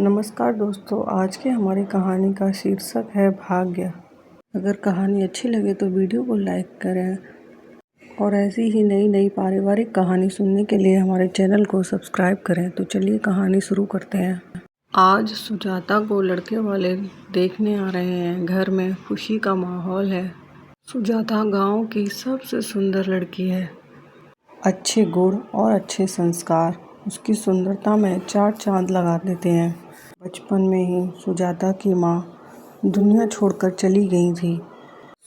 नमस्कार दोस्तों, आज की हमारी कहानी का शीर्षक है भाग्य। अगर कहानी अच्छी लगे तो वीडियो को लाइक करें और ऐसी ही नई नई पारिवारिक कहानी सुनने के लिए हमारे चैनल को सब्सक्राइब करें। तो चलिए कहानी शुरू करते हैं। आज सुजाता को लड़के वाले देखने आ रहे हैं। घर में खुशी का माहौल है। सुजाता गांव की सबसे सुंदर लड़की है। अच्छे गुण और अच्छे संस्कार उसकी सुंदरता में चार चांद लगा देते हैं। बचपन में ही सुजाता की माँ दुनिया छोड़कर चली गई थी।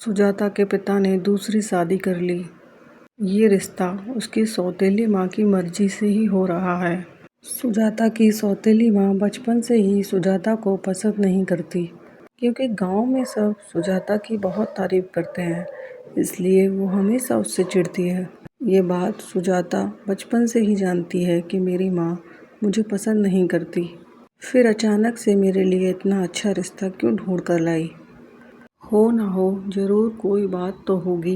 सुजाता के पिता ने दूसरी शादी कर ली। ये रिश्ता उसकी सौतेली माँ की मर्जी से ही हो रहा है। सुजाता की सौतेली माँ बचपन से ही सुजाता को पसंद नहीं करती, क्योंकि गांव में सब सुजाता की बहुत तारीफ करते हैं, इसलिए वो हमेशा उससे चिढ़ती है। ये बात सुजाता बचपन से ही जानती है कि मेरी माँ मुझे पसंद नहीं करती, फिर अचानक से मेरे लिए इतना अच्छा रिश्ता क्यों ढूंढ कर लाई। हो ना हो, जरूर कोई बात तो होगी।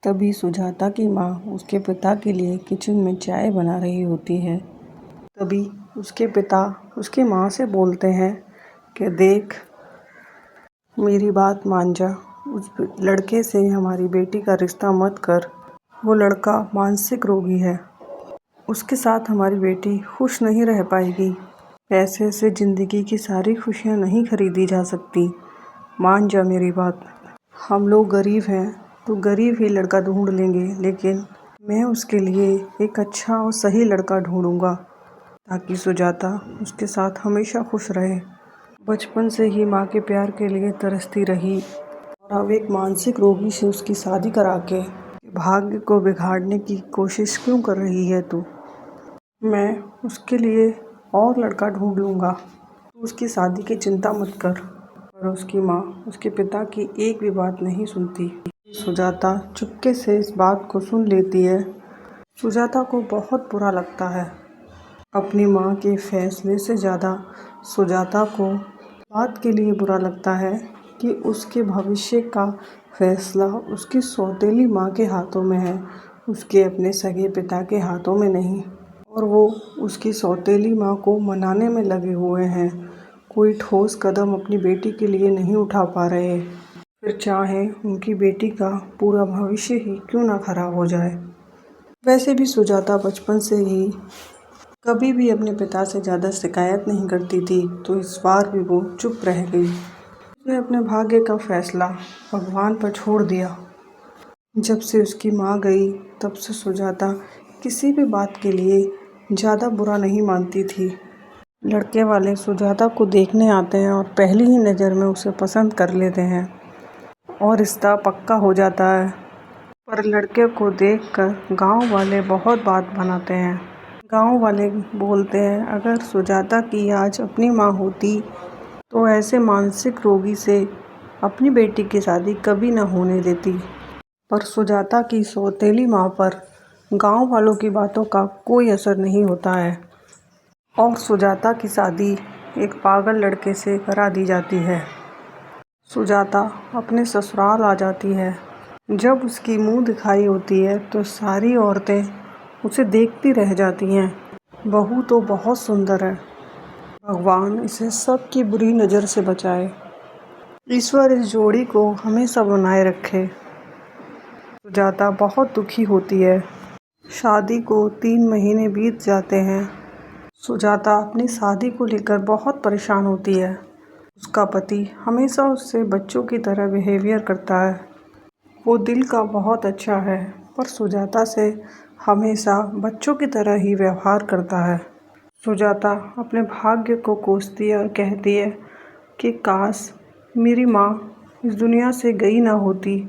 तभी सुजाता की माँ उसके पिता के लिए किचन में चाय बना रही होती है। तभी उसके पिता उसकी माँ से बोलते हैं कि देख, मेरी बात मान जा, उस लड़के से हमारी बेटी का रिश्ता मत कर। वो लड़का मानसिक रोगी है, उसके साथ हमारी बेटी खुश नहीं रह पाएगी। पैसे से ज़िंदगी की सारी खुशियाँ नहीं खरीदी जा सकती। मान जा मेरी बात। हम लोग गरीब हैं तो गरीब ही लड़का ढूंढ लेंगे, लेकिन मैं उसके लिए एक अच्छा और सही लड़का ढूंढूंगा ताकि सुजाता उसके साथ हमेशा खुश रहे। बचपन से ही माँ के प्यार के लिए तरसती रही और अब एक मानसिक रोगी से उसकी शादी करा के भाग्य को बिगाड़ने की कोशिश क्यों कर रही है तू? मैं उसके लिए और लड़का ढूंढ लूँगा, तू उसकी शादी की चिंता मत कर। पर उसकी माँ उसके पिता की एक भी बात नहीं सुनती। सुजाता चुपके से इस बात को सुन लेती है। सुजाता को बहुत बुरा लगता है। अपनी माँ के फैसले से ज़्यादा सुजाता को बात के लिए बुरा लगता है कि उसके भविष्य का फैसला उसकी सौतेली माँ के हाथों में है, उसके अपने सगे पिता के हाथों में नहीं। और वो उसकी सौतेली माँ को मनाने में लगे हुए हैं। कोई ठोस कदम अपनी बेटी के लिए नहीं उठा पा रहे, फिर चाहे उनकी बेटी का पूरा भविष्य ही क्यों ना खराब हो जाए। वैसे भी सुजाता बचपन से ही कभी भी अपने पिता से ज़्यादा शिकायत नहीं करती थी, तो इस बार भी वो चुप रह गई। उसने अपने भाग्य का फैसला भगवान पर छोड़ दिया। जब से उसकी माँ गई तब से सुजाता किसी भी बात के लिए ज़्यादा बुरा नहीं मानती थी। लड़के वाले सुजाता को देखने आते हैं और पहली ही नज़र में उसे पसंद कर लेते हैं और रिश्ता पक्का हो जाता है। पर लड़के को देखकर गांव वाले बहुत बात बनाते हैं। गांव वाले बोलते हैं अगर सुजाता की आज अपनी माँ होती तो ऐसे मानसिक रोगी से अपनी बेटी की शादी कभी न होने देती। पर सुजाता की सौतेली माँ पर गांव वालों की बातों का कोई असर नहीं होता है और सुजाता की शादी एक पागल लड़के से करा दी जाती है। सुजाता अपने ससुराल आ जाती है। जब उसकी मुंह दिखाई होती है तो सारी औरतें उसे देखती रह जाती हैं। बहू तो बहुत सुंदर है, भगवान इसे सबकी बुरी नज़र से बचाए। ईश्वर इस जोड़ी को हमेशा बनाए रखे। सुजाता बहुत दुखी होती है। शादी को 3 महीने बीत जाते हैं। सुजाता अपनी शादी को लेकर बहुत परेशान होती है। उसका पति हमेशा उससे बच्चों की तरह बिहेवियर करता है। वो दिल का बहुत अच्छा है, पर सुजाता से हमेशा बच्चों की तरह ही व्यवहार करता है। सुजाता अपने भाग्य को कोसती है और कहती है कि काश मेरी माँ इस दुनिया से गई ना होती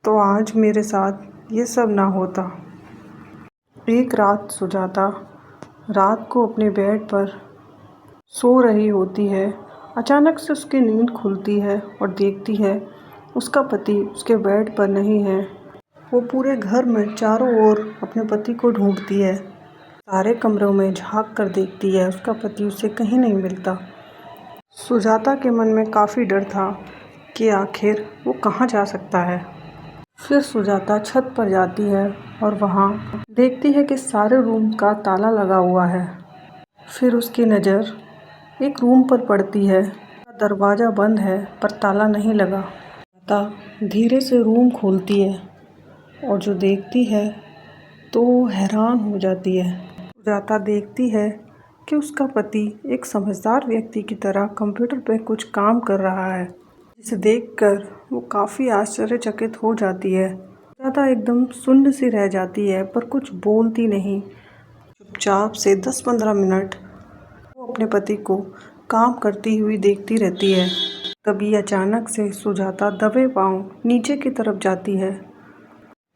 तो आज मेरे साथ ये सब ना होता। एक रात सुजाता रात को अपने बेड पर सो रही होती है। अचानक से उसकी नींद खुलती है और देखती है उसका पति उसके बेड पर नहीं है। वो पूरे घर में चारों ओर अपने पति को ढूंढती है। सारे कमरों में झांक कर देखती है, उसका पति उसे कहीं नहीं मिलता। सुजाता के मन में काफ़ी डर था कि आखिर वो कहाँ जा सकता है। फिर सुजाता छत पर जाती है और वहाँ देखती है कि सारे रूम का ताला लगा हुआ है। फिर उसकी नज़र एक रूम पर पड़ती है। दरवाज़ा बंद है पर ताला नहीं लगा। सुजाता धीरे से रूम खोलती है और जो देखती है तो हैरान हो जाती है। सुजाता देखती है कि उसका पति एक समझदार व्यक्ति की तरह कंप्यूटर पर कुछ काम कर रहा है, जिसे देखकर वो काफ़ी आश्चर्यचकित हो जाती है। सुजाता एकदम सुन्न सी रह जाती है पर कुछ बोलती नहीं। चुपचाप से 10-15 मिनट वो अपने पति को काम करती हुई देखती रहती है। तभी अचानक से सुजाता दबे पांव नीचे की तरफ जाती है।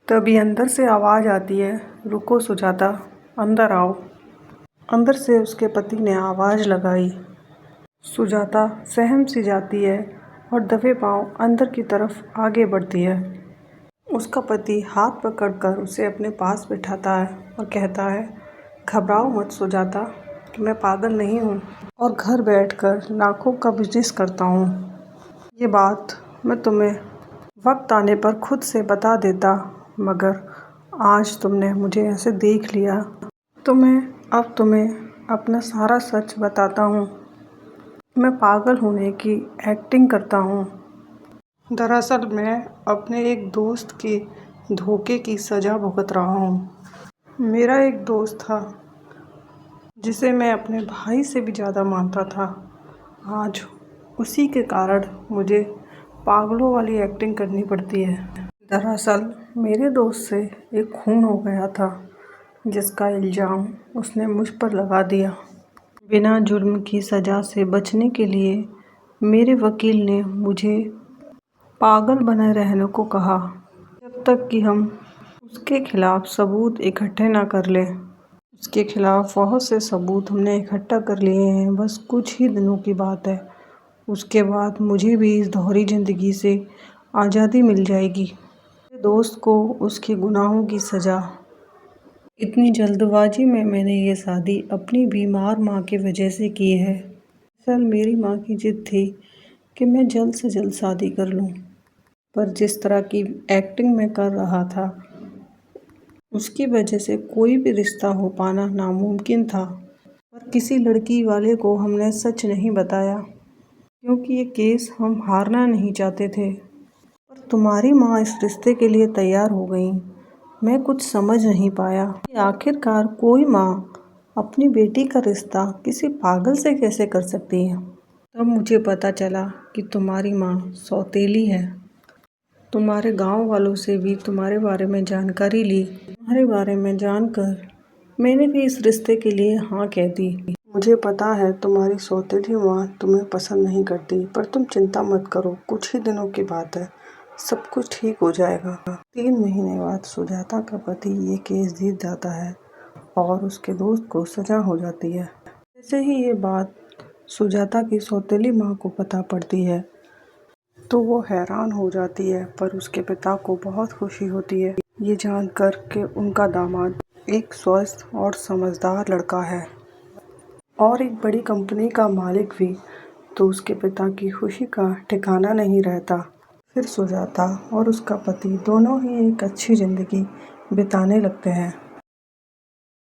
तभी अंदर से आवाज़ आती है, रुको सुजाता, अंदर आओ। अंदर से उसके पति ने आवाज़ लगाई। सुजाता सहम सी जाती है और दबे पांव अंदर की तरफ आगे बढ़ती है। उसका पति हाथ पकड़कर उसे अपने पास बिठाता है और कहता है, घबराओ मत सुजाता, कि मैं पागल नहीं हूँ और घर बैठकर लाखों का बिजनेस करता हूँ। ये बात मैं तुम्हें वक्त आने पर खुद से बता देता, मगर आज तुमने मुझे ऐसे देख लिया तो मैं अब तुम्हें अपना सारा सच बताता हूँ। मैं पागल होने की एक्टिंग करता हूँ। दरअसल मैं अपने एक दोस्त के धोखे की सज़ा भुगत रहा हूँ। मेरा एक दोस्त था जिसे मैं अपने भाई से भी ज़्यादा मानता था। आज उसी के कारण मुझे पागलों वाली एक्टिंग करनी पड़ती है। दरअसल मेरे दोस्त से एक खून हो गया था, जिसका इल्ज़ाम उसने मुझ पर लगा दिया। बिना जुर्म की सज़ा से बचने के लिए मेरे वकील ने मुझे पागल बने रहने को कहा, जब तक कि हम उसके खिलाफ सबूत इकट्ठे ना कर लें। उसके खिलाफ बहुत से सबूत हमने इकट्ठा कर लिए हैं, बस कुछ ही दिनों की बात है। उसके बाद मुझे भी इस दोहरी ज़िंदगी से आज़ादी मिल जाएगी। मेरे दोस्त को उसके गुनाहों की सज़ा। इतनी जल्दबाजी में मैंने ये शादी अपनी बीमार माँ की वजह से की है। दरअसल मेरी माँ की जिद थी कि मैं जल्द से जल्द शादी कर लूँ, पर जिस तरह की एक्टिंग मैं कर रहा था उसकी वजह से कोई भी रिश्ता हो पाना नामुमकिन था। पर किसी लड़की वाले को हमने सच नहीं बताया, क्योंकि ये केस हम हारना नहीं चाहते थे। पर तुम्हारी माँ इस रिश्ते के लिए तैयार हो गई। मैं कुछ समझ नहीं पाया कि आखिरकार कोई माँ अपनी बेटी का रिश्ता किसी पागल से कैसे कर सकती है। तब मुझे पता चला कि तुम्हारी माँ सौतेली है। तुम्हारे गांव वालों से भी तुम्हारे बारे में जानकारी ली। तुम्हारे बारे में जानकर मैंने भी इस रिश्ते के लिए हाँ कह दी। मुझे पता है तुम्हारी सौतेली माँ तुम्हें पसंद नहीं करती, पर तुम चिंता मत करो, कुछ ही दिनों की बात है, सब कुछ ठीक हो जाएगा। 3 महीने बाद सुजाता का पति ये केस जीत जाता है और उसके दोस्त को सजा हो जाती है। जैसे ही ये बात सुजाता की सौतेली माँ को पता पड़ती है तो वो हैरान हो जाती है, पर उसके पिता को बहुत खुशी होती है ये जानकर कि उनका दामाद एक स्वस्थ और समझदार लड़का है और एक बड़ी कंपनी का मालिक भी। तो उसके पिता की खुशी का ठिकाना नहीं रहता। फिर सुजाता और उसका पति दोनों ही एक अच्छी ज़िंदगी बिताने लगते हैं।